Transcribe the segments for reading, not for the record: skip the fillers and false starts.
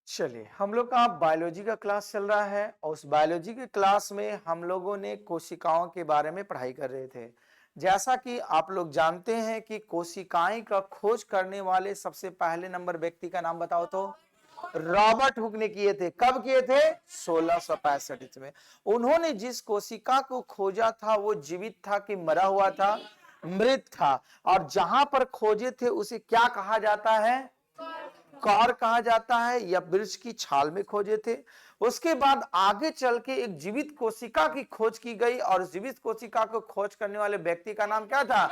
चलिए, हम लोग का बायोलॉजी का क्लास चल रहा है और उस बायोलॉजी के क्लास में हम लोगों ने कोशिकाओं के बारे में पढ़ाई कर रहे थे। जैसा कि आप लोग जानते हैं कि कोशिकाएं का खोज करने वाले सबसे पहले नंबर व्यक्ति का नाम बताओ तो रॉबर्ट हुक ने किए थे। कब किए थे? 1665 में। उन्होंने जिस कोशिका को खोजा था वो जीवित था कि मरा हुआ था? मृत था। और जहां पर खोजे थे उसे क्या कहा जाता है? कॉर कहा जाता है, या वृक्ष की छाल में खोजे थे। उसके बाद आगे चल के एक जीवित कोशिका की खोज की गई और जीवित कोशिका को खोज करने वाले व्यक्ति का नाम क्या था?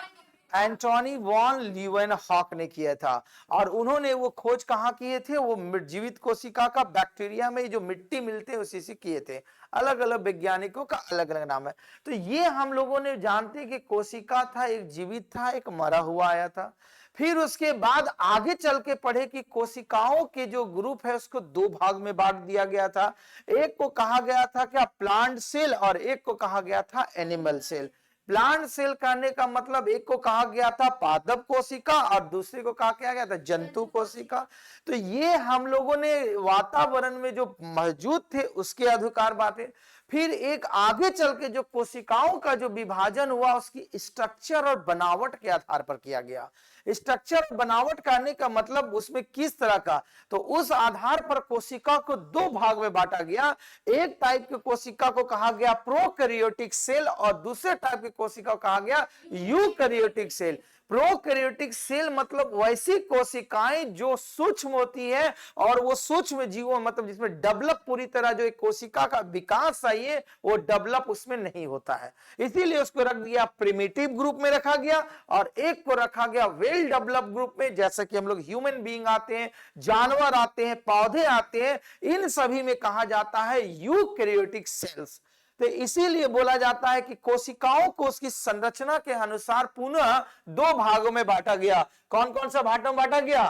एंटोनी वॉन लीवेनहॉक ने किया था। और उन्होंने वो खोज कहां किए थे? वो जीवित कोशिका का बैक्टीरिया में जो मिट्टी मिलते हैं उसी से किए थे। अलग अलग वैज्ञानिकों का अलग अलग नाम है। तो ये हम लोगों ने जानते कि कोशिका था, एक जीवित था, एक मरा हुआ आया था। फिर उसके बाद आगे चल के पढ़े कि कोशिकाओं के जो ग्रुप है उसको दो भाग में बांट दिया गया था। एक को कहा गया था क्या? प्लांट सेल, और एक को कहा गया था एनिमल सेल। प्लांट सेल करने का मतलब एक को कहा गया था पादप कोशिका और दूसरे को कहा गया था जंतु कोशिका। तो ये हम लोगों ने वातावरण में जो मौजूद थे उसके अधिकार बांटे। फिर एक आगे चल के जो कोशिकाओं का जो विभाजन हुआ उसकी स्ट्रक्चर और बनावट के आधार पर किया गया। स्ट्रक्चर बनावट करने का मतलब उसमें किस तरह का, तो उस आधार पर कोशिका को दो भाग में बांटा गया। एक टाइप की कोशिका को कहा गया प्रोकैरियोटिक सेल और दूसरे टाइप की कोशिका को कहा गया यूकैरियोटिक सेल। प्रोकैरियोटिक सेल मतलब वैसी कोशिकाएं जो सूक्ष्म होती है और वो सूक्ष्म जीवों मतलब जिसमें डेवलप पूरी तरह जो एक कोशिका का विकास चाहिए वो डेवलप उसमें नहीं होता है, इसीलिए उसको रख दिया प्रिमिटिव ग्रुप में रखा गया। और एक को रखा गया वेल डेवलप ग्रुप में, जैसे कि हम लोग ह्यूमन बीइंग आते हैं, जानवर आते हैं, पौधे आते हैं, इन सभी में कहा जाता है यूकैरियोटिक सेल्स। तो इसीलिए बोला जाता है कि कोशिकाओं को उसकी संरचना के अनुसार पुनः दो भागों में बांटा गया। कौन कौन सा भागों में बांटा गया?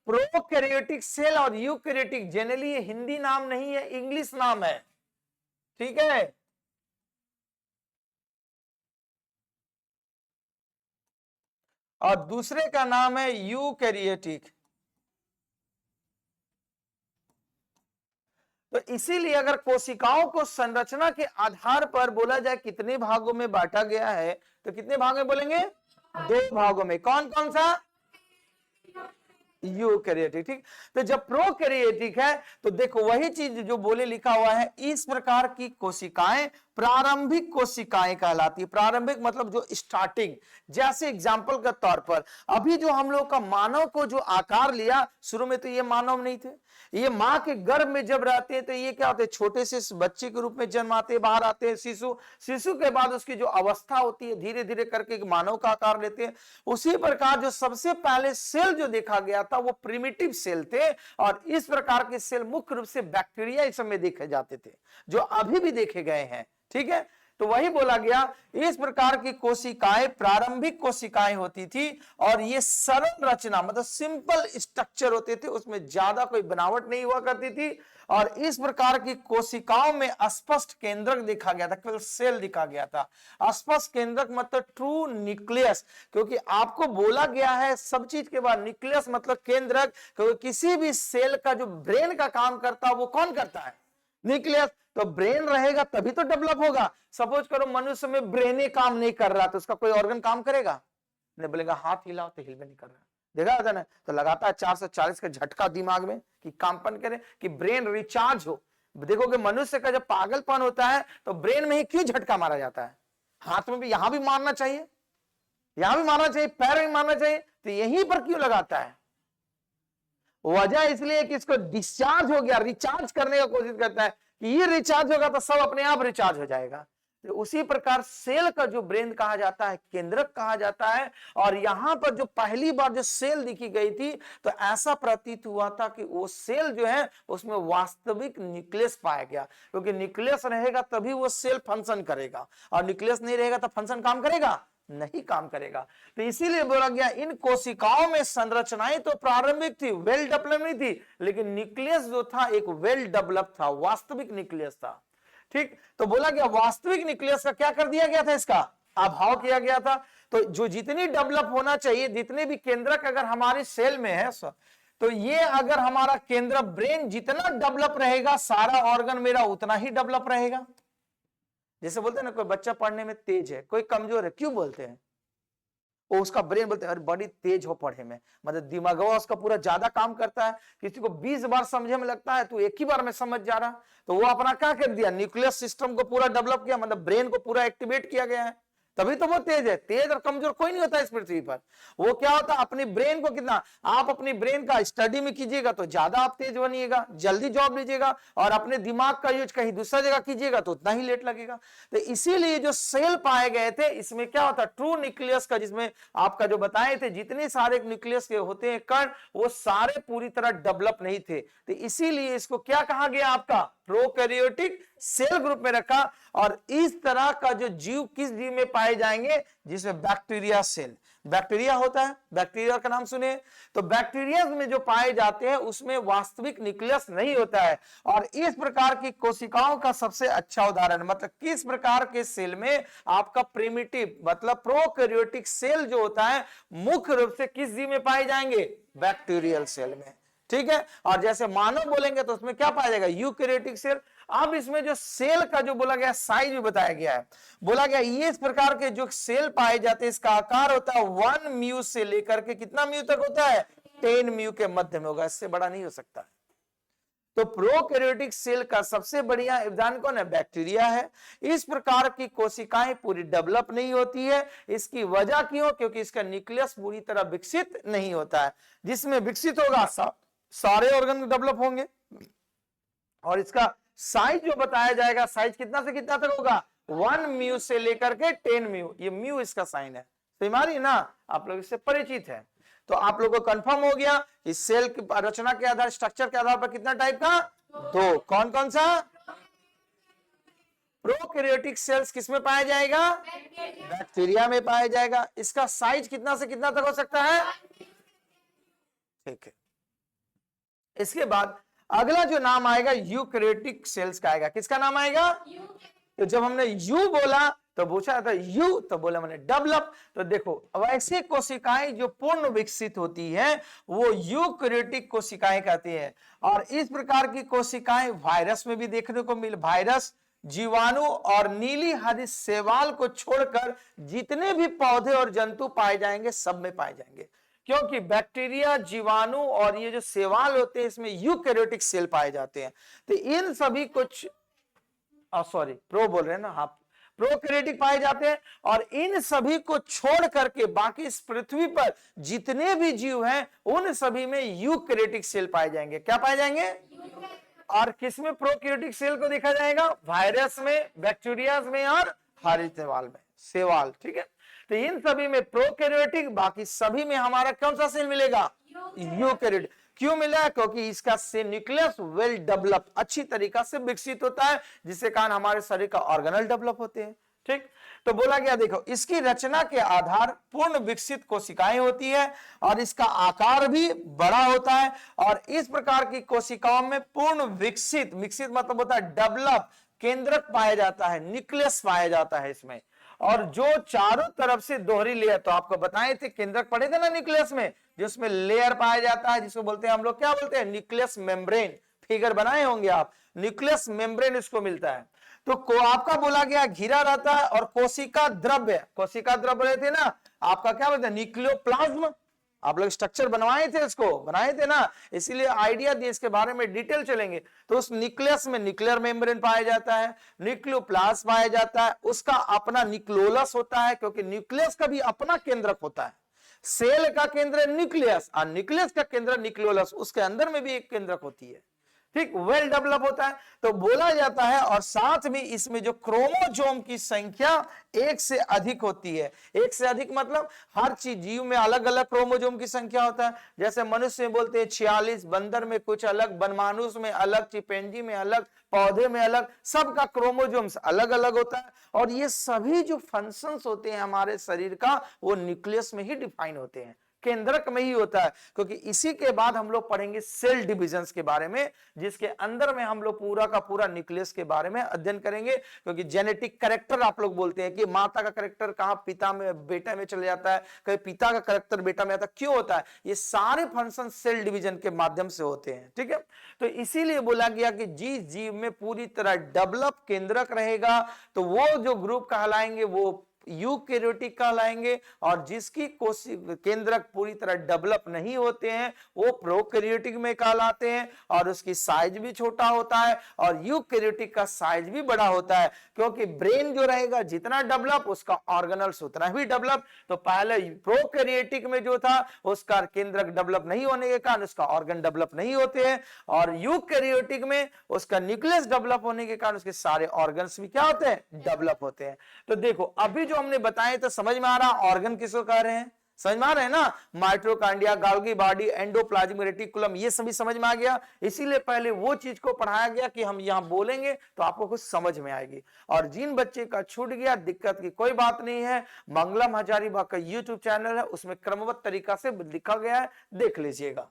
प्रोकैरियोटिक सेल और यूकैरियोटिक। जनरली ये हिंदी नाम नहीं है, इंग्लिश नाम है, ठीक है। और दूसरे का नाम है यूकैरियोटिक। तो इसीलिए अगर कोशिकाओं को संरचना के आधार पर बोला जाए कितने भागों में बांटा गया है, तो कितने भाग में बोलेंगे? दो भागों में। कौन कौन सा? यूकैरियोटिक, ठीक। तो जब प्रोकैरियोटिक है तो देखो वही चीज जो बोले लिखा हुआ है, इस प्रकार की कोशिकाएं प्रारंभिक कोशिकाएं कहलाती है। प्रारंभिक मतलब जो स्टार्टिंग, जैसे एग्जांपल के तौर पर अभी जो हम लोग का मानव को जो आकार लिया, शुरू में तो ये मानव नहीं थे। ये मां के गर्भ में जब रहते हैं तो ये क्या होते हैं? छोटे से बच्चे के रूप में जन्म आते, बाहर आते हैं शिशु। शिशु के बाद उसकी जो अवस्था होती है धीरे धीरे करके मानव का आकार लेते हैं। उसी प्रकार जो सबसे पहले सेल जो देखा गया था वो प्रिमिटिव सेल थे, और इस प्रकार के सेल मुख्य रूप से बैक्टीरिया इस समय देखे जाते थे जो अभी भी देखे गए हैं, ठीक है। तो वही बोला गया इस प्रकार की कोशिकाएं प्रारंभिक कोशिकाएं होती थी, और ये सरल रचना मतलब सिंपल स्ट्रक्चर होते थे, उसमें ज्यादा कोई बनावट नहीं हुआ करती थी। और इस प्रकार की कोशिकाओं में स्पष्ट केंद्रक देखा गया था, केवल सेल दिखा गया था। स्पष्ट केंद्रक मतलब ट्रू न्यूक्लियस, क्योंकि आपको बोला गया है सब चीज के बाद न्यूक्लियस मतलब केंद्रक, क्योंकि किसी भी सेल का जो ब्रेन का काम करता है वो कौन करता है? न्यूक्लियस। तो ब्रेन रहेगा तभी तो डेवलप होगा। सपोज करो मनुष्य में ब्रेन ही काम नहीं कर रहा तो उसका कोई ऑर्गन काम करेगा? नहीं, बोलेगा हाथ हिलाओ तो हिल में नहीं कर रहा, देखा था ना। तो लगातार 440 का झटका दिमाग में कि कंपन करे कि ब्रेन रिचार्ज हो। देखोगे मनुष्य का जब पागलपन होता है तो ब्रेन में ही क्यों झटका मारा जाता है? हाथ में भी यहां भी मारना चाहिए, यहां भी मारना चाहिए, पैर में मारना चाहिए, तो यहीं पर क्यों लगाता है? वजह इसलिए कि इसको डिस्चार्ज हो गया, रिचार्ज करने का कोशिश करता है कि ये रिचार्ज होगा तो सब अपने आप रिचार्ज हो जाएगा। तो उसी प्रकार सेल का जो ब्रेन कहा जाता है, केंद्रक कहा जाता है। और यहां पर जो पहली बार जो सेल दिखी गई थी तो ऐसा प्रतीत हुआ था कि वो सेल जो है उसमें वास्तविक न्यूक्लियस पाया गया, क्योंकि न्यूक्लियस रहेगा तभी वो सेल फंक्शन करेगा, और न्यूक्लियस नहीं रहेगा तो फंक्शन काम करेगा नहीं, काम करेगा। तो इसीलिए बोला गया इन कोशिकाओं में संरचनाएं तो प्रारंभिक थी, वेल डेवलप नहीं थी, लेकिन न्यूक्लियस जो था एक वेल डेवलप था, वास्तविक न्यूक्लियस था, ठीक। तो बोला गया वास्तविक न्यूक्लियस का क्या कर दिया गया था? इसका अभाव किया गया था। तो जो जितनी डेवलप होना चाहिए, जितने भी केंद्रक अगर हमारे सेल में है तो ये अगर हमारा केंद्र ब्रेन जितना डेवलप रहेगा सारा ऑर्गन मेरा उतना ही डेवलप रहेगा। जैसे बोलते हैं ना, कोई बच्चा पढ़ने में तेज है, कोई कमजोर है, क्यों बोलते हैं? वो उसका ब्रेन बोलते हैं अरे बड़ी तेज हो पढ़े में, मतलब दिमाग उसका पूरा ज्यादा काम करता है। किसी को 20 बार समझे में लगता है तो एक ही बार में समझ जा रहा, तो वो अपना क्या कर दिया, न्यूक्लियस सिस्टम को पूरा डेवलप किया, मतलब ब्रेन को पूरा एक्टिवेट किया गया है, तभी तो वो तेज है। तेज और कमजोर कोई नहीं होता इस पृथ्वी पर। वो क्या होता है, अपनी ब्रेन को कितना आप अपनी ब्रेन का स्टडी में कीजिएगा तो ज्यादा आप तेज बनिएगा, जल्दी जॉब लीजिएगा, और अपने दिमाग का यूज कहीं दूसरा जगह कीजिएगा तो उतना ही लेट लगेगा। तो इसीलिए जो सेल पाए गए थे इसमें क्या होता, ट्रू न्यूक्लियस का, जिसमें आपका जो बताए थे जितने सारे न्यूक्लियस के होते हैं कण, वो सारे पूरी तरह डेवलप नहीं थे। तो इसीलिए इसको क्या कहा गया, आपका प्रोकैरियोटिक सेल ग्रुप में रखा। और इस तरह का जो जीव किस जीव में पाए जाएंगे, जिसमें बैक्टीरिया सेल, बैक्टीरिया होता है, बैक्टीरिया का नाम सुने, तो बैक्टीरिया में जो पाए जाते हैं उसमें वास्तविक न्यूक्लियस नहीं होता है। और इस प्रकार की कोशिकाओं का सबसे अच्छा उदाहरण, मतलब किस प्रकार के सेल में आपका प्रिमिटिव मतलब प्रोकैरियोटिक सेल जो होता है मुख्य रूप से किस जीव में पाए जाएंगे, बैक्टीरियल सेल में। ठीक है, और जैसे मानव बोलेंगे तो उसमें क्या पाया जाएगा, यूकैरियोटिक सेल। अब इसमें जो सेल का जो बोला गया साइज भी बताया गया है, बोला गया ये इस प्रकार के जो सेल पाए जाते हैं इसका आकार होता है 1 म्यू से लेकर के कितना म्यू तक होता है, 10 म्यू के मध्य में होगा, इससे बड़ा नहीं हो सकता। तो प्रोकैरियोटिक सेल का सबसे बढ़िया उदाहरण कौन है, बैक्टीरिया है। इस प्रकार की कोशिकाएं पूरी डेवलप नहीं होती है, इसकी वजह क्यों, क्योंकि इसका न्यूक्लियस पूरी तरह विकसित नहीं होता है। जिसमें विकसित होगा सारे ऑर्गन डेवलप होंगे। और इसका साइज जो बताया जाएगा, साइज कितना से कितना तक होगा, 1 म्यू से लेकर के 10 म्यू, ये म्यू इसका साइन है, बीमारी ना, आप लोग इससे परिचित है। तो आप लोगों को कंफर्म हो गया इस सेल की रचना के आधार, स्ट्रक्चर के आधार पर कितना टाइप का, 2। कौन कौन सा, प्रोकैरियोटिक सेल्स किसमें पाया जाएगा, बैक्टीरिया में पाया जाएगा। इसका साइज कितना से कितना तक हो सकता है, ठीक है। इसके बाद अगला जो नाम आएगा यूकैरियोटिक सेल्स का आएगा, किसका नाम आएगा, तो जब हमने यू बोला तो पूछा था यू, तो बोला मैंने डेवलप। तो देखो वैसे कोशिकाएं जो पूर्ण विकसित होती है वो यूकैरियोटिक कोशिकाएं कहती हैं। और इस प्रकार की कोशिकाएं वायरस में भी देखने को मिल, वायरस, जीवाणु और नीली हरी शैवाल को छोड़कर जितने भी पौधे और जंतु पाए जाएंगे सब में पाए जाएंगे, क्योंकि बैक्टीरिया, जीवाणु और ये जो शैवाल होते हैं इसमें यूकैरियोटिक सेल पाए जाते हैं। तो इन सभी कुछ सॉरी प्रो बोल रहे हैं ना, हाँ, प्रोकैरियोटिक पाए जाते हैं। और इन सभी को छोड़ करके बाकी इस पृथ्वी पर जितने भी जीव हैं उन सभी में यूकैरियोटिक सेल पाए जाएंगे। क्या पाए जाएंगे, और किसमें प्रोकैरियोटिक सेल को देखा जाएगा, वायरस में, बैक्टीरिया में और हरी शैवाल में, शैवाल। ठीक है, तो इन सभी में प्रोकैरियोटिक, बाकी सभी में हमारा कौन सा सेल मिलेगा, यूकैरियोटिक। क्यों मिला, क्योंकि इसका से न्यूक्लियस वेल डेवलप, अच्छी तरीका से विकसित होता है, जिससे कारण हमारे शरीर का ऑर्गेनल डेवलप होते हैं। ठीक, तो बोला गया देखो इसकी रचना के आधार पूर्ण विकसित कोशिकाएं होती है और इसका आकार भी बड़ा होता है। और इस प्रकार की कोशिकाओं में पूर्ण विकसित, विकसित मतलब होता है डेवलप, केंद्रक पाया जाता है, न्यूक्लियस पाया जाता है इसमें। और जो चारों तरफ से दोहरी लेयर, तो आपको बताए थे केंद्रक पढ़े थे ना न्यूक्लियस में, जिसमें लेयर पाया जाता है जिसको बोलते हैं हम लोग, क्या बोलते हैं, न्यूक्लियस मेम्ब्रेन। फिगर बनाए होंगे आप, न्यूक्लियस मेम्ब्रेन इसको मिलता है। तो को आपका बोला गया घिरा रहता है। और कोशिका द्रव्य, कोशिका द्रव्य रहते ना, आपका क्या बोलते हैं, न्यूक्लियोप्लाज्म। आप लोग स्ट्रक्चर बनवाए थे, इसको बनाए थे ना, इसीलिए आइडिया दिए, इसके बारे में डिटेल चलेंगे। तो उस न्यूक्लियस में न्यूक्लियर मेम्ब्रेन पाया जाता है, न्यूक्लियोप्लास्ट पाया जाता है, उसका अपना न्यूक्लियोलस होता है, क्योंकि न्यूक्लियस का भी अपना केंद्रक होता है। सेल का केंद्र न्यूक्लियस और न्यूक्लियस का केंद्र न्यूक्लियोलस, उसके अंदर में भी एक केंद्रक होती है। ठीक, वेल डेवलप होता है। तो बोला जाता है, और साथ में इसमें जो क्रोमोजोम की संख्या 1 से अधिक होती है। 1 से अधिक मतलब हर चीज, जीव में अलग अलग क्रोमोजोम की संख्या होता है। जैसे मनुष्य में बोलते हैं 46, बंदर में कुछ अलग, बनमानुष में अलग, चिंपैंजी में अलग, पौधे में अलग, सबका क्रोमोजोम्स अलग अलग होता है। और ये सभी जो फंक्शंस होते हैं हमारे शरीर का वो न्यूक्लियस में ही डिफाइन होते हैं। केंद्रक में ही होता है, क्योंकि इसी के बाद हम लोग पढ़ेंगे सेल डिविजन्स के बारे में, जिसके अंदर में हम लोग पूरा का पूरा न्यूक्लियस के बारे में अध्ययन करेंगे। क्योंकि जेनेटिक कैरेक्टर आप लोग बोलते हैं कि माता का कैरेक्टर कहां पिता में बेटा में चले जाता है, कहीं पिता का कैरेक्टर बेटा में आता है, क्यों होता है, ये सारे फंक्शन सेल डिवीजन के माध्यम से होते हैं। ठीक है, तो इसीलिए बोला गया कि जिस जीव में पूरी तरह डेवलप केंद्रक रहेगा तो वो जो ग्रुप कहलाएंगे वो यूकैरियोटिक कहलाएंगे, और जिसकी कोशिका केंद्रक पूरी तरह डेवलप नहीं होते हैं वो प्रोकैरियोटिक में कहलाते हैं, और उसकी साइज भी छोटा होता है और यूकैरियोटिक का साइज भी बड़ा होता है, क्योंकि ब्रेन जो रहेगा जितना डेवलप उसका ऑर्गेनल्स उतना ही डेवलप। तो पहले प्रोकैरियोटिक में जो था उसका केंद्रक डेवलप नहीं होने के कारण उसका ऑर्गन डेवलप नहीं होते हैं, और यूकैरियोटिक में उसका न्यूक्लियस डेवलप होने के कारण उसके सारे ऑर्गन्स भी क्या होते हैं, डेवलप होते हैं। तो देखो अभी जो हमने बताए तो समझ में आ रहा ऑर्गन किसको कह रहे हैं, समझ में आ रहे हैं ना, mitochondria, Golgi body, endoplasmic reticulum, ये सभी समझ में आ गया। इसीलिए पहले वो चीज को पढ़ाया गया कि हम यहां बोलेंगे तो आपको कुछ समझ में आएगी। और जिन बच्चे का छूट गया दिक्कत की कोई बात नहीं है, मंगलम हजारीबाग का यूट्यूब चैनल है उसमें क्रमबद्ध तरीका से लिखा गया है, देख लीजिएगा।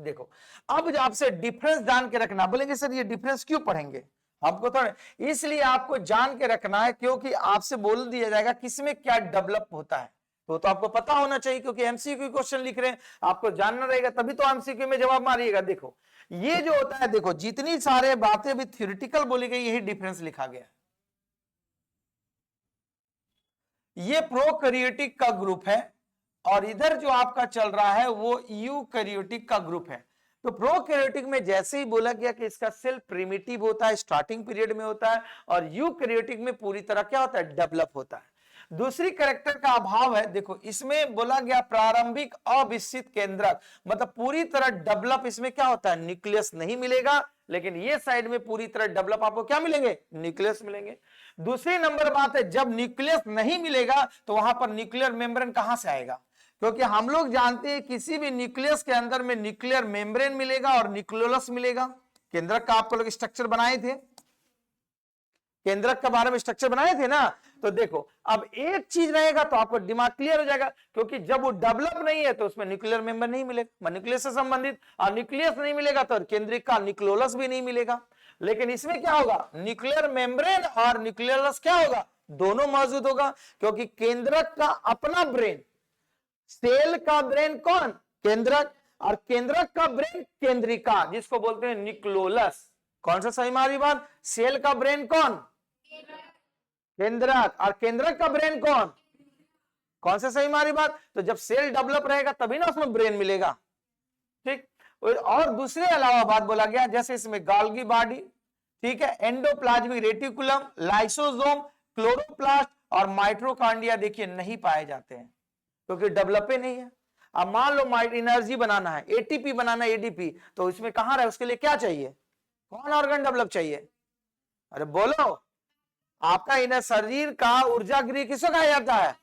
देखो अब आपसे डिफरेंस जान के रखना, बोलेंगे सर ये डिफरेंस क्यों पढ़ेंगे, आपको तो इसलिए आपको जान के रखना है क्योंकि आपसे बोल दिया जाएगा किसमें क्या डेवलप होता है, तो आपको पता होना चाहिए, क्योंकि एमसीक्यू क्वेश्चन लिख रहे हैं आपको जानना रहेगा तभी तो एमसीक्यू में जवाब मारिएगा। देखो ये जो होता है, देखो जितनी सारे बातें भी थ्योरेटिकल बोली गई यही डिफरेंस लिखा गया है। ये प्रोकैरियोटिक का ग्रुप है और इधर जो आपका चल रहा है वो यूकैरियोटिक का ग्रुप है। तो प्रोकैरियोटिक में जैसे ही बोला गया कि इसका सेल प्रिमिटिव होता है, स्टार्टिंग पीरियड में होता है, और यूकैरियोटिक में पूरी तरह क्या होता है, डेवलप होता है। दूसरी कैरेक्टर का अभाव है, देखो इसमें बोला गया प्रारंभिक अविकसित केंद्रक, मतलब पूरी तरह डेवलप इसमें क्या होता है, न्यूक्लियस नहीं मिलेगा, लेकिन ये साइड में पूरी तरह डेवलप आपको क्या मिलेंगे, न्यूक्लियस मिलेंगे। दूसरी नंबर बात है जब न्यूक्लियस नहीं मिलेगा तो वहां पर न्यूक्लियर मेम्ब्रेन कहां से आएगा, क्योंकि हम लोग जानते हैं किसी भी न्यूक्लियस के अंदर में न्यूक्लियर मेम्ब्रेन मिलेगा और न्यूक्लियोलस मिलेगा। केंद्रक का आपको लोग स्ट्रक्चर बनाए थे, केंद्रक के बारे में स्ट्रक्चर बनाए थे ना, तो देखो अब एक चीज रहेगा तो आपको दिमाग क्लियर हो जाएगा, क्योंकि जब वो डेवलप नहीं है तो उसमें न्यूक्लियर मेंबर नहीं मिलेगा, न्यूक्लियस से संबंधित, और न्यूक्लियस नहीं मिलेगा तो केंद्रिक का न्यूक्लियोलस भी नहीं मिलेगा। लेकिन इसमें क्या होगा, न्यूक्लियर मेम्ब्रेन और न्यूक्लियोलस क्या होगा, दोनों मौजूद होगा, क्योंकि केंद्रक का अपना ब्रेन, सेल का ब्रेन कौन, केंद्रक, और केंद्रक का ब्रेन केंद्रिका, जिसको बोलते हैं न्यूक्लियोलस। कौन सा सही हमारी बात, सेल का ब्रेन कौन, केंद्रक, और केंद्रक का ब्रेन कौन, कौन सा सही हमारी बात। तो जब सेल डेवलप रहेगा तभी ना उसमें ब्रेन मिलेगा, ठीक। और दूसरे अलावा बात बोला गया जैसे इसमें गोल्गी बॉडी, ठीक है, एंडोप्लाज्मिक रेटिकुलम, लाइसोसोम, क्लोरोप्लास्ट और माइटोकॉन्ड्रिया देखिए नहीं पाए जाते हैं क्योंकि डेवलप ही नहीं है। अब मान लो एनर्जी बनाना है, एटीपी बनाना है, एडीपी, तो इसमें कहां रहे, उसके लिए क्या चाहिए, कौन ऑर्गन डेवलप चाहिए, अरे बोलो, आपका इनर शरीर का ऊर्जा गृह किसको कहा जाता है,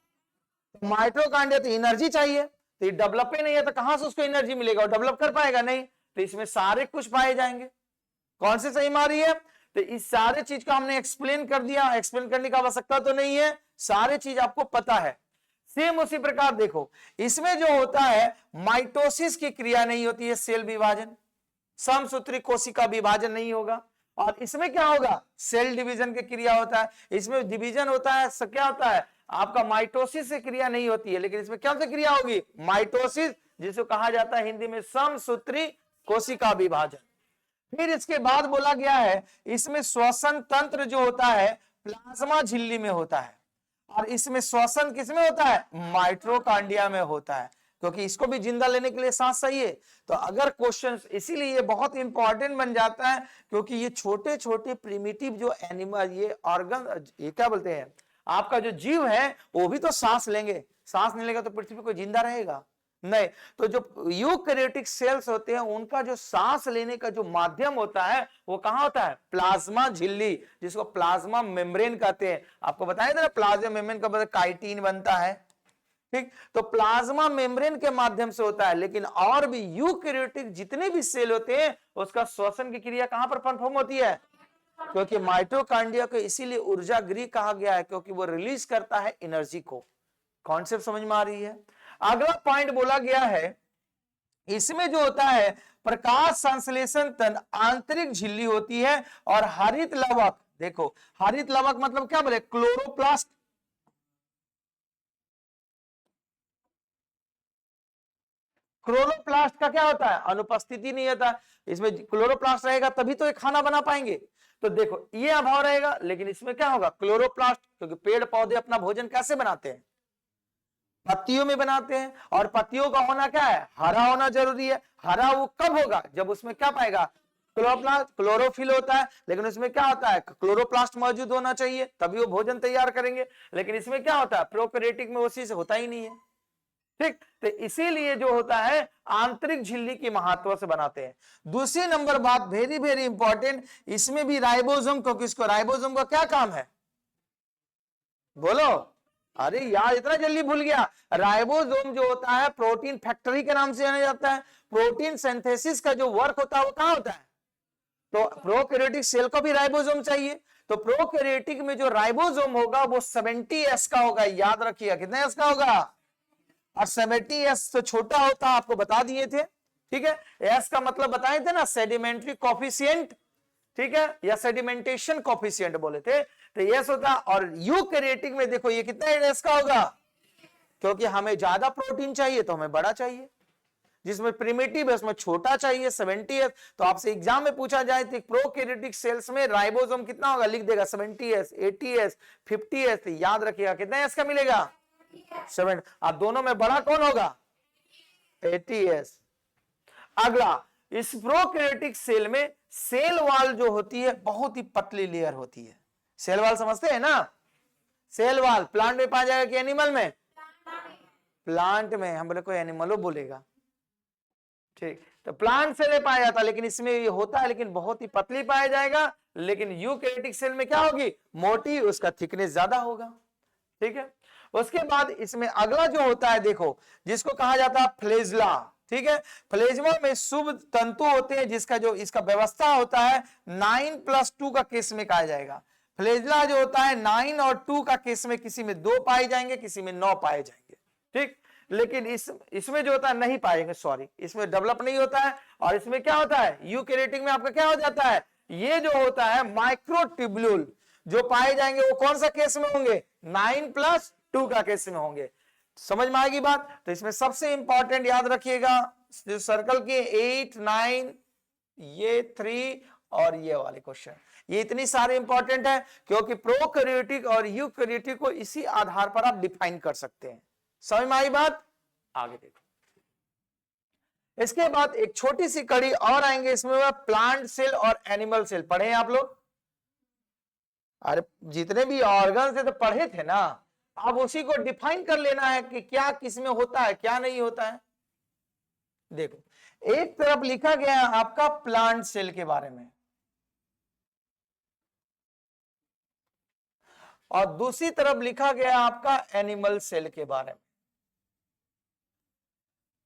माइटोकॉन्ड्रिया, तो एनर्जी चाहिए, तो ये डेवलप ही नहीं है तो कहां से उसको एनर्जी मिलेगा, डेवलप कर पाएगा नहीं, तो इसमें सारे कुछ पाए जाएंगे। कौन से सही मारी है, तो इस सारे चीज को हमने एक्सप्लेन कर दिया, एक्सप्लेन करने की आवश्यकता तो नहीं है, सारे चीज आपको पता है। सेम उसी प्रकार देखो इसमें जो होता है माइटोसिस की क्रिया नहीं होती है, सेल विभाजन, समसूत्री कोशिका विभाजन नहीं होगा, और इसमें क्या होगा, सेल डिवीजन की क्रिया होता है, इसमें डिवीजन होता है, क्या होता है आपका माइटोसिस से क्रिया नहीं होती है, लेकिन इसमें क्या से क्रिया होगी, माइटोसिस, जिसको कहा जाता है हिंदी में समसूत्री कोशिका विभाजन। फिर इसके बाद बोला गया है इसमें श्वसन तंत्र जो होता है प्लाज्मा झिल्ली में होता है, और इसमें श्वसन किसमें होता है, माइटोकॉन्ड्रिया में होता है, क्योंकि इसको भी जिंदा लेने के लिए सांस चाहिए। तो अगर क्वेश्चन, इसीलिए ये बहुत इंपॉर्टेंट बन जाता है, क्योंकि ये छोटे छोटे प्रिमिटिव जो एनिमल, ये ऑर्गन, ये क्या बोलते हैं, आपका जो जीव है वो भी तो सांस लेंगे, सांस नहीं लेगा तो पृथ्वी को जिंदा रहेगा नहीं। तो जो यूकैरियोटिक सेल्स होते हैं उनका जो सांस लेने का जो माध्यम होता है वो कहां होता है, प्लाज्मा झिल्ली, जिसको प्लाज्मा मेम्ब्रेन कहते हैं। आपको बताया था ना प्लाज्मा मेम्ब्रेन का मतलब काइटिन बनता है, ठीक, तो प्लाज्मा मेम्ब्रेन के माध्यम से होता है। लेकिन और भी यूकैरियोटिक जितने भी सेल होते हैं उसका श्वसन की क्रिया कहां पर परफॉर्म होती है, क्योंकि माइटोकॉन्ड्रिया को इसीलिए ऊर्जा गृह कहा गया है, क्योंकि वो रिलीज करता है एनर्जी को। कॉन्सेप्ट समझ में आ रही है। अगला पॉइंट बोला गया है, इसमें जो होता है प्रकाश संश्लेषण तंत्र आंतरिक झिल्ली होती है, और हरित लवक, देखो हरित लवक मतलब क्या बोले, क्लोरोप्लास्ट। क्लोरोप्लास्ट का क्या होता है, अनुपस्थिति नहीं होता। इसमें क्लोरोप्लास्ट रहेगा तभी तो ये खाना बना पाएंगे। तो देखो ये अभाव रहेगा, लेकिन इसमें क्या होगा, क्लोरोप्लास्ट, क्योंकि पेड़ पौधे अपना भोजन कैसे बनाते हैं, पत्तियों में बनाते हैं, और पत्तियों का होना क्या है, हरा होना जरूरी है। हरा वो कब होगा, जब उसमें क्या पाएगा, क्लोरोप्लास्ट, क्लोरोफिल होता है, लेकिन उसमें क्या होता है, क्लोरोप्लास्ट मौजूद होना चाहिए, तभी वो भोजन तैयार करेंगे। लेकिन इसमें क्या होता है, प्रोकैरियोटिक में वो चीज होता ही नहीं है। ठीक, तो इसीलिए जो होता है आंतरिक झिल्ली की महत्व से बनाते हैं। दूसरी नंबर बात, वेरी वेरी इंपॉर्टेंट, इसमें भी राइबोसोम, क्योंकि इसको राइबोसोम का क्या काम है, बोलो, अरे यार इतना जल्दी भूल गया। राइबोसोम जो होता है प्रोटीन फैक्ट्री के नाम से जाना जाता है। प्रोटीन सिंथेसिस का जो वर्क होता है वो कहां होता है, तो प्रोकैरियोटिक सेल को भी राइबोसोम चाहिए। तो प्रोकैरियोटिक में जो राइबोसोम होगा वो 70S का होगा, याद रखिए कितने एस का होगा, और 70S तो छोटा होता है, आपको बता दिए थे। ठीक है, एस का मतलब बताए थे ना, सेडिमेंट्री कॉफिशिएंट, ठीक है, या सेडिमेंटेशन कॉफिशिएंट बोले थे, तो यस होता। और यूकैरियोटिक में देखो ये कितना एस का होगा, क्योंकि हमें ज्यादा प्रोटीन चाहिए तो हमें बड़ा चाहिए, जिसमें प्रिमिटिव है उसमें छोटा चाहिए, 70S। तो आपसे एग्जाम में पूछा जाए तो प्रोकैरियोटिक सेल्स में राइबोसोम कितना होगा, लिख देगा 70S, 80S, 50S, तो याद रखिएगा कितना एस का मिलेगा, 7। अब दोनों में बड़ा कौन होगा, 80S। अगला, इस प्रोकैरियोटिक सेल में सेल वॉल जो होती है बहुत ही पतली लेयर होती है। सेल वॉल समझते हैं ना, सेल वॉल प्लांट में पाया जाएगा कि एनिमल में, प्लांट में, हम बोले कोई एनिमलो बोलेगा, ठीक, तो प्लांट सेल में पाया जाता है, लेकिन इसमें ये होता है लेकिन बहुत ही पतली पाया जाएगा। लेकिन यूकैरियोटिक सेल में क्या होगी, मोटी, उसका थिकनेस ज्यादा होगा। ठीक है, उसके बाद इसमें अगला जो होता है देखो, जिसको कहा जाता है फ्लेजला। ठीक है, फ्लेजमा में शुभ तंतु होते हैं, जिसका जो इसका व्यवस्था होता है 9+2 का केस में कहा जाएगा। फ्लेजला जो होता है 9 और 2 का केस में, किसी में 2 पाए जाएंगे, किसी में 9 पाए जाएंगे। ठीक, लेकिन इसमें जो होता है नहीं पाएंगे, सॉरी, इसमें डेवलप नहीं होता है। और इसमें क्या होता है, यूकैरियोटिक में आपका क्या हो जाता है, ये जो होता है माइक्रोट्यूब्यूल जो पाए जाएंगे वो कौन सा केस में होंगे, 9+2 का केस में होंगे। समझ में आएगी बात। तो इसमें सबसे इंपॉर्टेंट याद रखिएगा, जो सर्कल के 8, 9, ये 3 और ये वाले क्वेश्चन, ये इतनी सारे इंपॉर्टेंट है, क्योंकि प्रोकैरियोटिक और यूकैरियोटिक को इसी आधार पर आप डिफाइन कर सकते हैं। समझ में आई बात, आगे देखो। इसके बाद एक छोटी सी कड़ी और आएंगे, इसमें वह प्लांट सेल और एनिमल सेल पढ़े हैं आप लोग, अरे जितने भी ऑर्गन से तो पढ़े थे ना, अब उसी को डिफाइन कर लेना है कि क्या किसमें होता है क्या नहीं होता है। देखो, एक तरफ लिखा गया है आपका प्लांट सेल के बारे में, और दूसरी तरफ लिखा गया आपका एनिमल सेल के बारे में।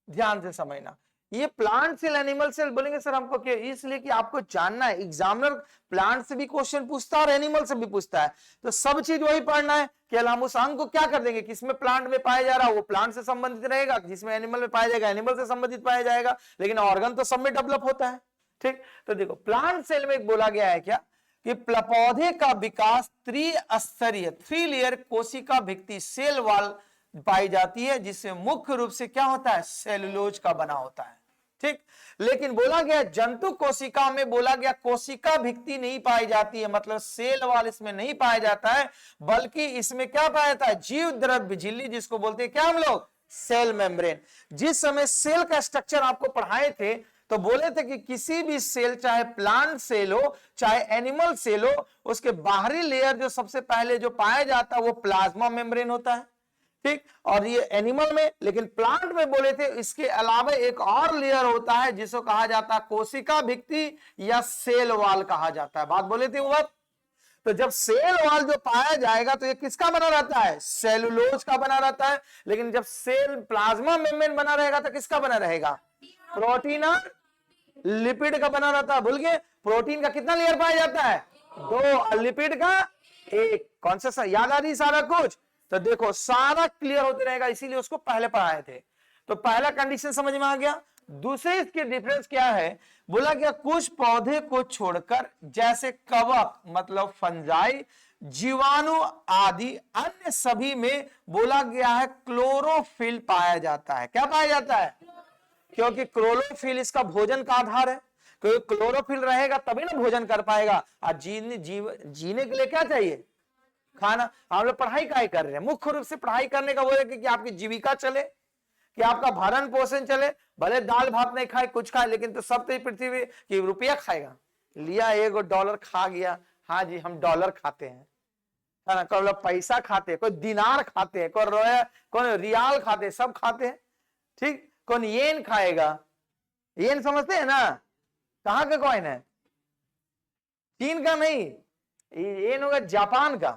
ध्यान से समझना, ये प्लांट सेल एनिमल सेल बोलेंगे सर हमको क्या, इसलिए कि आपको जानना है, एग्जामिनर प्लांट से भी क्वेश्चन पूछता है और एनिमल से भी पूछता है, तो सब चीज वही पढ़ना है। केवल हम उस अंग को क्या कर देंगे, किसमें प्लांट में पाया जा रहा है वो प्लांट से संबंधित रहेगा, जिसमें एनिमल में पाया जाएगा एनिमल से संबंधित पाया जाएगा, लेकिन ऑर्गन तो सब में डेवलप होता है। ठीक, तो देखो प्लांट सेल में एक बोला गया है क्या, कि पौधे का विकास त्रिस्तरीय 3 लेयर कोशिका भित्ति सेल वॉल पाई जाती है, जिससे मुख्य रूप से क्या होता है, सेलुलोज का बना होता है। ठीक, लेकिन बोला गया जंतु कोशिका में बोला गया कोशिका भित्ति नहीं पाई जाती है, मतलब सेल वॉल इसमें नहीं पाया जाता है, बल्कि इसमें क्या पाया जाता है, जीव द्रव्य झिल्ली, जिसको बोलते हैं क्या हम लोग, सेल मेम्ब्रेन। जिस समय सेल का स्ट्रक्चर आपको पढ़ाए थे तो बोले थे कि किसी भी सेल, चाहे प्लांट सेल हो चाहे एनिमल सेल हो, उसके बाहरी लेयर जो सबसे पहले जो पाया जाता है वो प्लाज्मा मेम्ब्रेन होता है। ठीक, और ये एनिमल में, लेकिन प्लांट में बोले थे इसके अलावा एक और लेयर होता है जिसको कहा जाता है कोशिका भित्ति या सेल वॉल कहा जाता है। बात बोले थे वो बात। तो जब सेल वॉल जो पाया जाएगा तो ये किसका बना रहता है, सेलुलोज का बना रहता है, लेकिन जब सेल प्लाज्मा मेम्ब्रेन बना रहेगा तो किसका बना रहेगा, प्रोटीन और लिपिड का बना रहता है। भूल गए, प्रोटीन का कितना लेयर पाया जाता है, 2, और लिपिड का 1। कौन सा याद आ रही सारा कुछ, तो देखो सारा क्लियर होते रहेगा, इसीलिए उसको पहले पढ़ाए थे। तो पहला कंडीशन समझ में आ गया। दूसरे इसके डिफरेंस क्या है, बोला गया कुछ पौधे को छोड़कर जैसे कवक मतलब फंजाई, जीवाणु आदि अन्य सभी में बोला गया है क्लोरोफिल पाया जाता है। क्या पाया जाता है? क्योंकि क्लोरोफिल इसका भोजन का आधार है, क्योंकि क्लोरोफिल रहेगा तभी ना भोजन कर पाएगा। और जीने के लिए क्या चाहिए? खाना। हम लोग पढ़ाई काहे कर रहे हैं? मुख्य रूप से पढ़ाई करने का वो है कि आपकी जीविका चले, कि आपका भरण पोषण चले। भले दाल भात नहीं खाए, कुछ खाए, लेकिन तो सब तो पृथ्वी की रुपया खाएगा। लिया $1 खा गया, हाँ जी हम डॉलर खाते हैं, है ना। कोई लोग पैसा खाते हैं, कोई दिनार खाते हैं, कोई रियाल खाते हैं, सब खाते हैं, ठीक। कौन येन खाएगा? येन समझते हैं ना, कहाँ का कॉइन है? चीन का नहीं, येन होगा जापान का,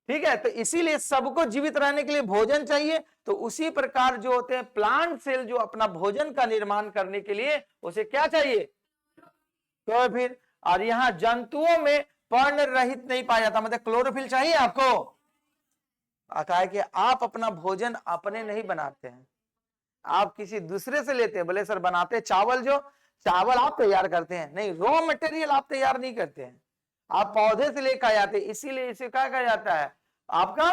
ठीक है। तो इसीलिए सबको जीवित रहने के लिए भोजन चाहिए। तो उसी प्रकार जो होते हैं प्लांट सेल, जो अपना भोजन का निर्माण करने के लिए उसे क्या चाहिए? तो फिर और यहां जंतुओं में पर्ण रहित नहीं पाया जाता, मतलब क्लोरोफिल चाहिए आपको। कहा कि आप अपना भोजन अपने नहीं बनाते हैं, आप किसी दूसरे से लेते हैं। बोले सर बनाते चावल, जो चावल आप तैयार करते हैं, नहीं, रॉ मटेरियल आप तैयार नहीं करते हैं, आप पौधे से लेकर आते। इसीलिए इसे क्या कहा जाता है? आपका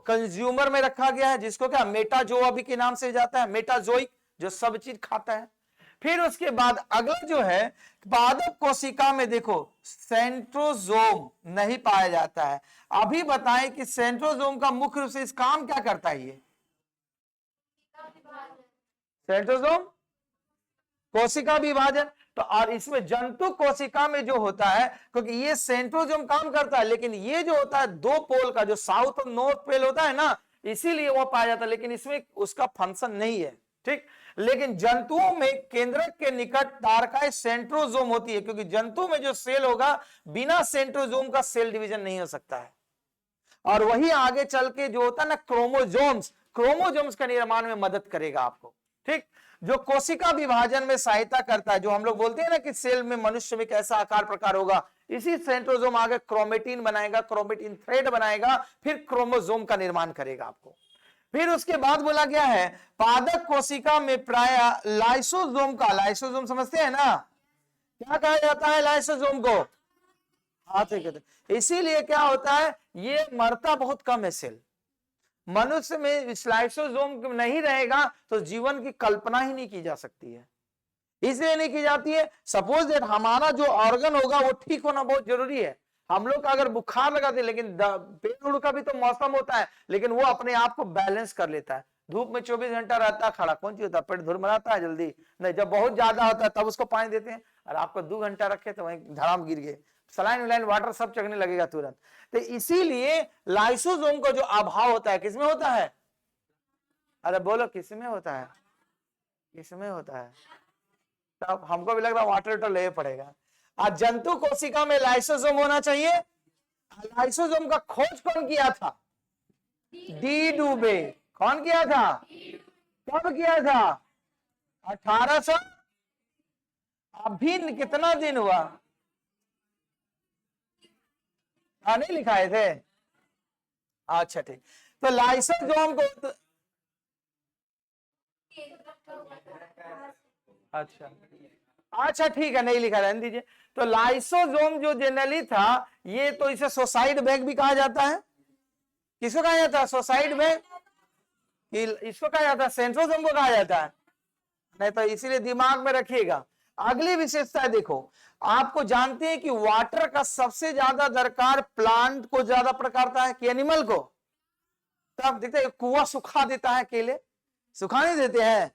कंज्यूमर में रखा गया है, जिसको क्या मेटाजोआ भी के नाम से जाता है, मेटाजोइक, जो सब चीज खाता है। फिर उसके बाद अगला जो है पादप कोशिका में देखो सेंट्रोजोम नहीं पाया जाता है। अभी बताएं कि सेंट्रोजोम का मुख्य रूप से इस काम क्या करता है? ये सेंट्रोजोम कोशिका विभाजन। तो और इसमें जंतु कोशिका में जो होता है, क्योंकि ये सेंट्रोजोम काम करता है, लेकिन ये जो होता है दो पोल का, जो साउथ और नॉर्थ पोल होता है ना, इसीलिए वो पाया जाता है, लेकिन इसमें उसका फंक्शन नहीं है, ठीक। लेकिन जंतुओं में केंद्रक के निकट तारकाई सेंट्रोजोम होती है, क्योंकि जंतु में जो सेल होगा बिना सेंट्रोजोम का सेल डिवीजन नहीं हो सकता है। और वही आगे चल के जो होता है ना क्रोमोजोम्स का निर्माण में मदद करेगा आपको, ठीक। जो कोशिका विभाजन में सहायता करता है, जो हम लोग बोलते हैं ना कि सेल में मनुष्य में कैसा आकार प्रकार होगा, इसी सेंट्रोजोम आगे क्रोमेटिन बनाएगा, क्रोमेटिन थ्रेड बनाएगा, फिर क्रोमोजोम का निर्माण करेगा आपको। फिर उसके बाद बोला गया है पादप कोशिका में प्राय लाइसोजोम का, लाइसोजोम समझते हैं ना, क्या कहा जाता है लाइसोजोम को? हाथ कहते। इसीलिए क्या होता है, ये मरता बहुत कम है सेल। मनुष्य में लाइसोजोम नहीं रहेगा तो जीवन की कल्पना ही नहीं की जा सकती है। इसलिए नहीं की जाती है, सपोज दैट हमारा जो ऑर्गन होगा वो ठीक होना बहुत जरूरी है। हम लोग का अगर बुखार लगाते हैं, लेकिन पेड़ का भी तो मौसम होता है, लेकिन वो अपने आप को बैलेंस कर लेता है। धूप में 24 घंटा रहता है खड़ा, कौन चीज होता है? पेट धुरमराता है जल्दी नहीं। जब बहुत ज्यादा होता है तब उसको पानी देते हैं, और आपको 2 घंटा रखे तो वहीं धड़ाम गिर गए, सलाइन विलाइन वाटर सब चखने लगेगा तुरंत। तो इसीलिए लाइसोसोम का जो अभाव होता है, किसमें होता है? अरे बोलो किसमें होता है? किसमें होता है? तब हमको भी लग रहा वाटर तो ले पड़ेगा। आज जंतु कोशिका में लाइसोसोम होना चाहिए। लाइसोसोम का खोज कौन किया था? डी डुबे। कौन किया था? कब किया था? 1800। अभी कितना दिन हुआ? नहीं लिखाए थे? अच्छा ठीक। तो लाइसोसोम को अच्छा ठीक है, नहीं लिखा, रहने दीजिए। तो लाइसोसोम जो जनरली था, ये तो इसे सुसाइड बैग भी कहा जाता है। किसको कहा जाता है? Suicide bag. इसको कहा जाता है सेंट्रोसोम को कहा जाता है, नहीं तो इसीलिए दिमाग में रखिएगा। अगली विशेषता देखो, आपको जानते हैं कि वाटर का सबसे ज्यादा दरकार प्लांट को ज्यादा पड़ता है कि एनिमल को? तब देखते हैं कुआं सुखा देता है, केले सुखा नहीं देते हैं।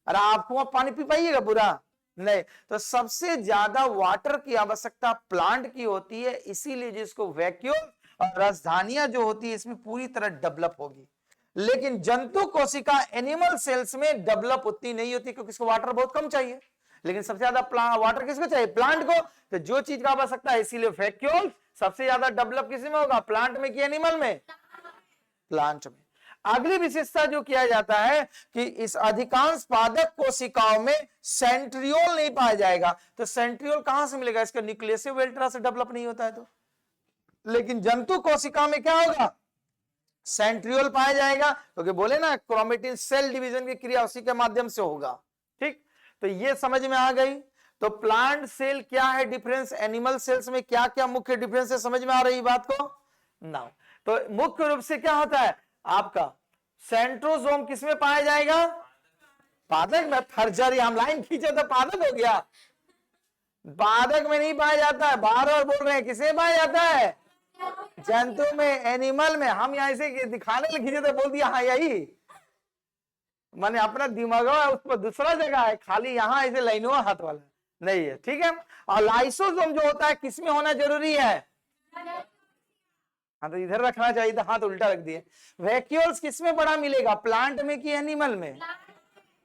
अरे आप कुआं पानी पी पाइएगा पूरा? नहीं। तो सबसे ज्यादा वाटर की आवश्यकता प्लांट की होती है, इसीलिए जिसको वैक्यूम और राजधानियां जो होती है इसमें पूरी तरह डेवलप होगी। लेकिन जंतु कोशिका एनिमल सेल्स में डेवलप उतनी नहीं होती, क्योंकि इसको वाटर बहुत कम चाहिए। लेकिन सबसे ज्यादा वाटर किसको चाहिए? प्लांट को। तो जो चीज का आवश्यकता है, इसीलिए वैक्यूम सबसे ज्यादा डेवलप किसी में होगा? प्लांट में कि एनिमल में? प्लांट में। अगली विशेषता जो किया जाता है कि इस अधिकांश पादप कोशिकाओं में सेंट्रियोल नहीं पाया जाएगा। तो सेंट्रियोल कहां से मिलेगा? इसका न्यूक्लियस वेल्ट्रा से डेवलप नहीं होता है। तो लेकिन जंतु कोशिका में क्या होगा, सेंट्रियोल पाया जाएगा, क्योंकि बोले ना क्रोमेटिन सेल डिवीजन की क्रिया उसी के माध्यम से होगा। ठीक, तो ये समझ में आ गई। तो प्लांट सेल क्या है डिफरेंस, एनिमल सेल्स में क्या क्या मुख्य डिफरेंस है, समझ में आ रही बात को ना। तो मुख्य रूप से क्या होता है आपका, सेंट्रोसोम किसमें पाया जाएगा, पादक में। फर्जरी हम लाइन खींचे तो पादक हो गया, पादक में नहीं पाया जाता है, बार बार बोल रहे हैं, किसे पाया जाता है, जंतु में, एनिमल में। हम यहाँ से दिखाने लगे तो बोल दिया हाँ यही, मैंने अपना दिमाग उस पर दूसरा जगह है, खाली यहाँ ऐसे लाइनों हाथ वाला नहीं है। ठीक है, और लाइसोसोम जो होता है किसमें होना जरूरी है, हाँ तो इधर रखना चाहिए था, हाथ उल्टा रख दिए। वैक्यूल्स किसमें बड़ा मिलेगा, प्लांट में कि एनिमल में,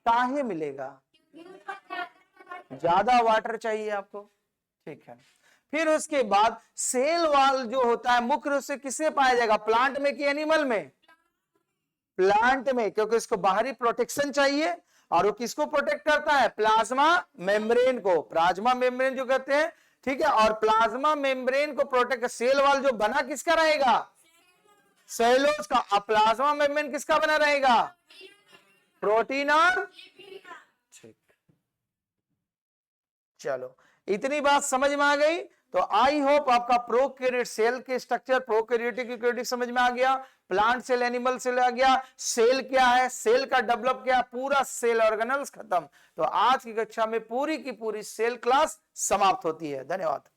काहे मिलेगा, ज्यादा वाटर चाहिए आपको। ठीक है, फिर उसके बाद सेल वॉल जो होता है मुख्य रूप से किसमें पाया जाएगा, प्लांट में कि एनिमल में, प्लांट में, क्योंकि इसको बाहरी प्रोटेक्शन चाहिए। और वो किसको प्रोटेक्ट करता है, प्लाज्मा मेम्ब्रेन को, प्लाज्मा मेम्ब्रेन जो कहते हैं। ठीक है, और प्लाज्मा मेम्ब्रेन को प्रोटेक्ट, सेल वॉल जो बना किसका रहेगा, सेलोज का। अब प्लाज्मा मेम्ब्रेन किसका बना रहेगा, प्रोटीन और, ठीक, चलो इतनी बात समझ में आ गई। तो आई होप आपका प्रोकैरियोट सेल के स्ट्रक्चर, प्रोकैरियोटिक यूकैरियोटिक समझ में आ गया, प्लांट सेल एनिमल सेल आ गया, सेल क्या है, सेल का डेवलप क्या, पूरा सेल ऑर्गेनल्स खत्म। तो आज की कक्षा में पूरी की पूरी सेल क्लास समाप्त होती है। धन्यवाद।